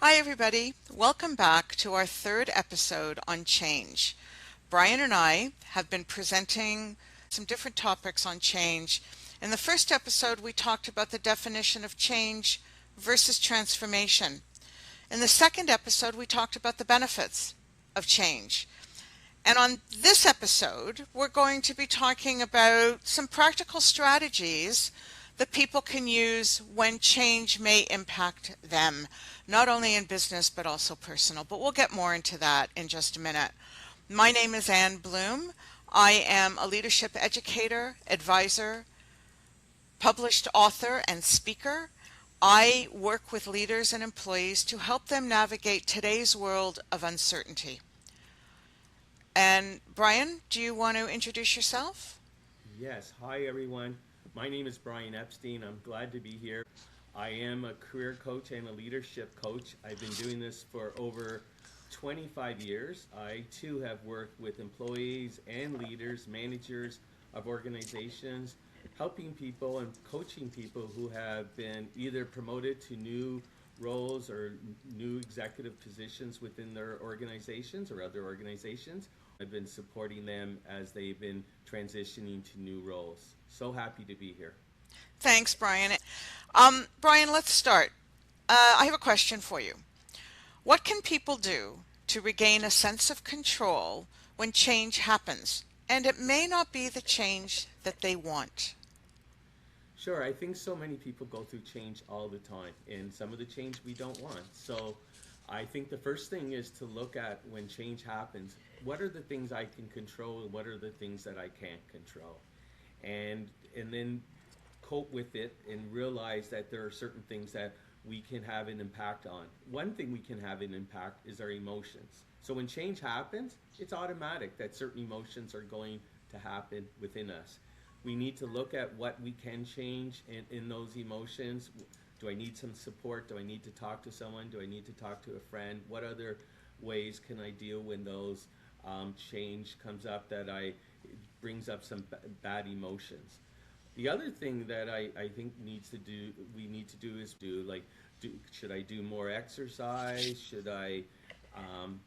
Hi, everybody. Welcome back to our third episode on change. Brian and I have been presenting some different topics on change. In the first episode, we talked about the definition of change versus transformation. In the second episode, we talked about the benefits of change. And on this episode, we're going to be talking about some practical strategies that people can use when change may impact them, not only in business but also personal. But we'll get more into that in just a minute. My name is Ann Bloom. I am a leadership educator, advisor, published author, and speaker. I work with leaders and employees to help them navigate today's world of uncertainty. And Brian, do you want to introduce yourself? Yes, hi everyone. My name is Brian Epstein. I'm glad to be here. I am a career coach and a leadership coach. I've been doing this for over 25 years. I too have worked with employees and leaders, managers of organizations, helping people and coaching people who have been either promoted to new roles or new executive positions within their organizations or other organizations. I've been supporting them as they've been transitioning to new roles. So happy to be here. Thanks, Brian. Brian, let's start. I have a question for you. What can people do to regain a sense of control when change happens? And it may not be the change that they want. Sure, I think so many people go through change all the time, and some of the change we don't want. So I think the first thing is to look at when change happens, what are the things I can control and what are the things that I can't control? And then cope with it and realize that there are certain things that we can have an impact on. One thing we can have an impact is our emotions. So when change happens, it's automatic that certain emotions are going to happen within us. We need to look at what we can change in those emotions. Do I need some support? Do I need to talk to someone? Do I need to talk to a friend? What other ways can I deal when those change comes up that it brings up some bad emotions? The other thing that I think we need to do is should I do more exercise? Should I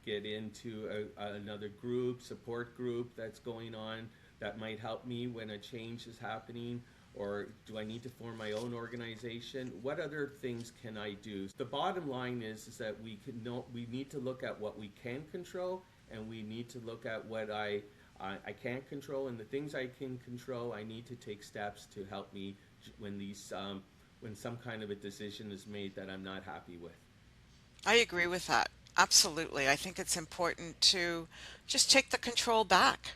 get into another support group that's going on that might help me when a change is happening? Or do I need to form my own organization? What other things can I do? The bottom line is that we need to look at what we can control, and we need to look at what I can't control, and the things I can control, I need to take steps to help me when some kind of a decision is made that I'm not happy with. I agree with that. Absolutely. I think it's important to just take the control back.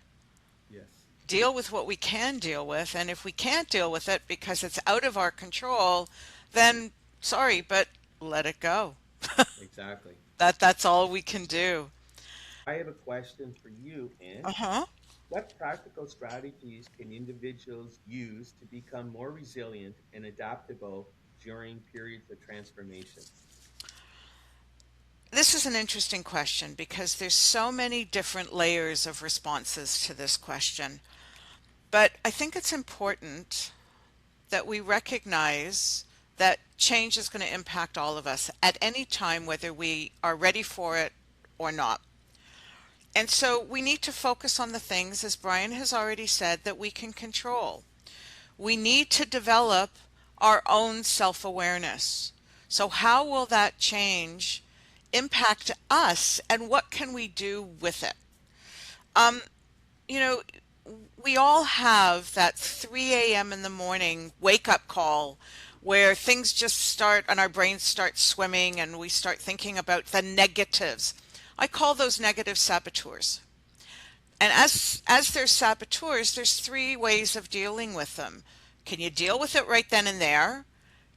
Yes, Deal with what we can deal with, and if we can't deal with it because it's out of our control, then sorry, but let it go. exactly. That's all we can do. I have a question for you, Ann. Uh-huh. What practical strategies can individuals use to become more resilient and adaptable during periods of transformation? This is an interesting question because there's so many different layers of responses to this question. But I think it's important that we recognize that change is going to impact all of us at any time, whether we are ready for it or not. And so we need to focus on the things, as Brian has already said, that we can control. We need to develop our own self-awareness. So how will that change impact us, and what can we do with it? Um, you know, we all have that 3 a.m. in the morning wake up call where things just start and our brains start swimming and we start thinking about the negatives. I call those negative saboteurs. And as there's saboteurs, there's three ways of dealing with them. Can you deal with it right then and there?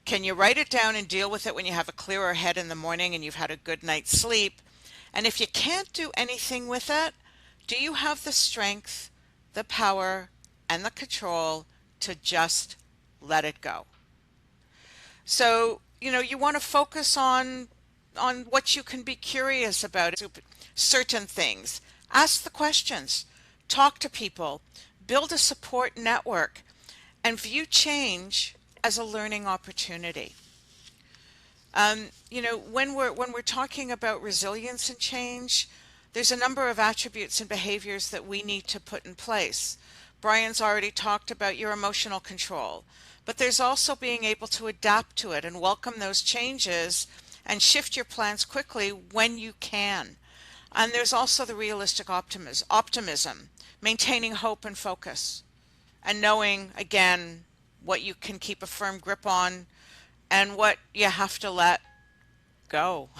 Can you write it down and deal with it when you have a clearer head in the morning and you've had a good night's sleep? And if you can't do anything with it, do you have the strength, the power, and the control to just let it go? So, you want to focus on what you can be curious about, certain things. Ask the questions, talk to people, build a support network, and view change as a learning opportunity. When we're talking about resilience and change, there's a number of attributes and behaviors that we need to put in place. Brian's already talked about your emotional control, but there's also being able to adapt to it and welcome those changes and shift your plans quickly when you can. And there's also the realistic optimism, maintaining hope and focus, and knowing again what you can keep a firm grip on and what you have to let go,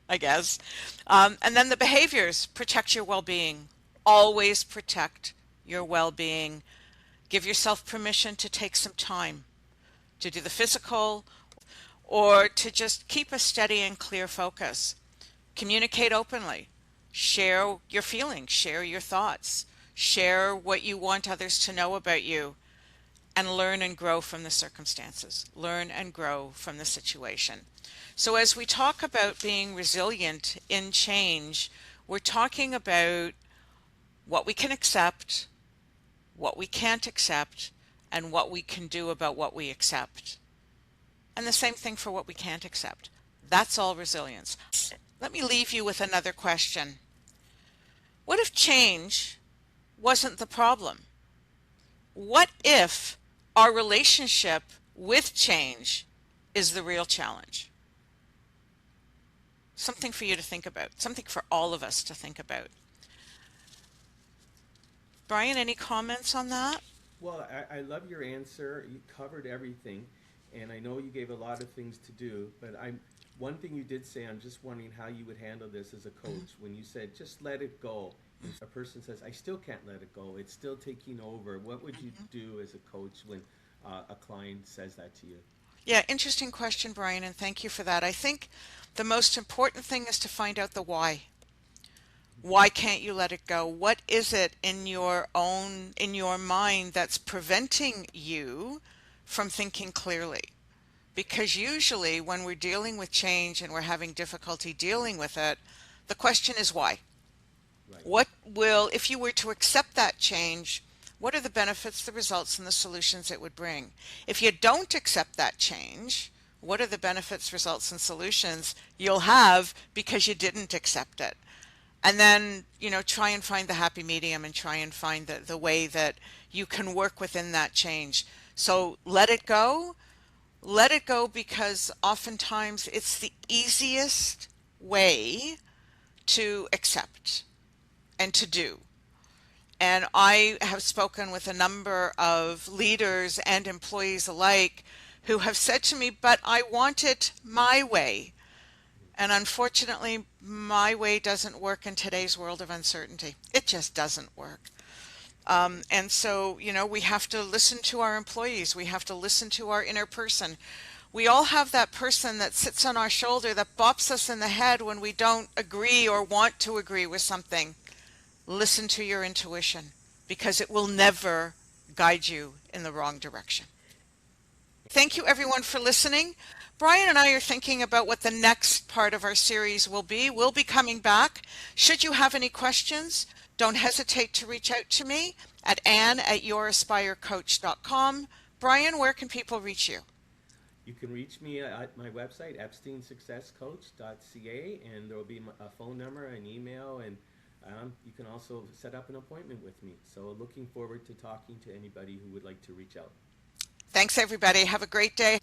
I guess. And then the behaviors protect your well being. Always protect your well being. Give yourself permission to take some time to do the physical or to just keep a steady and clear focus. Communicate openly. Share your feelings, share your thoughts, share what you want others to know about you, and learn and grow from the circumstances. Learn and grow from the situation. So, as we talk about being resilient in change, we're talking about what we can accept, what we can't accept, and what we can do about what we accept. And the same thing for what we can't accept. That's all resilience. Let me leave you with another question. What if change wasn't the problem? What if our relationship with change is the real challenge? Something for you to think about, something for all of us to think about. Brian, any comments on that? Well, I love your answer. You covered everything, and I know you gave a lot of things to do. But I'm one thing you did say. I'm just wondering how you would handle this as a coach when you said just let it go. And a person says, "I still can't let it go. It's still taking over." What would you do as a coach when a client says that to you? Yeah, interesting question, Brian, and thank you for that. I think the most important thing is to find out the why. Why can't you let it go? What is it in your mind that's preventing you from thinking clearly? Because usually when we're dealing with change and we're having difficulty dealing with it, the question is why? Right. If you were to accept that change, what are the benefits, the results, and the solutions it would bring? If you don't accept that change, what are the benefits, results, and solutions you'll have because you didn't accept it? And then, try and find the happy medium and try and find the way that you can work within that change. So let it go. Let it go because oftentimes it's the easiest way to accept and to do. And I have spoken with a number of leaders and employees alike who have said to me, but I want it my way. And unfortunately, my way doesn't work in today's world of uncertainty. It just doesn't work. And so, we have to listen to our employees. We have to listen to our inner person. We all have that person that sits on our shoulder that bops us in the head when we don't agree or want to agree with something. Listen to your intuition because it will never guide you in the wrong direction. Thank you everyone for listening. Brian and I are thinking about what the next part of our series will be. We'll be coming back. Should you have any questions, don't hesitate to reach out to me at ann@youraspirecoach.com. Brian, where can people reach you? You can reach me at my website, epsteinsuccesscoach.ca, and there will be a phone number, an email, and you can also set up an appointment with me. So looking forward to talking to anybody who would like to reach out. Thanks everybody. Have a great day.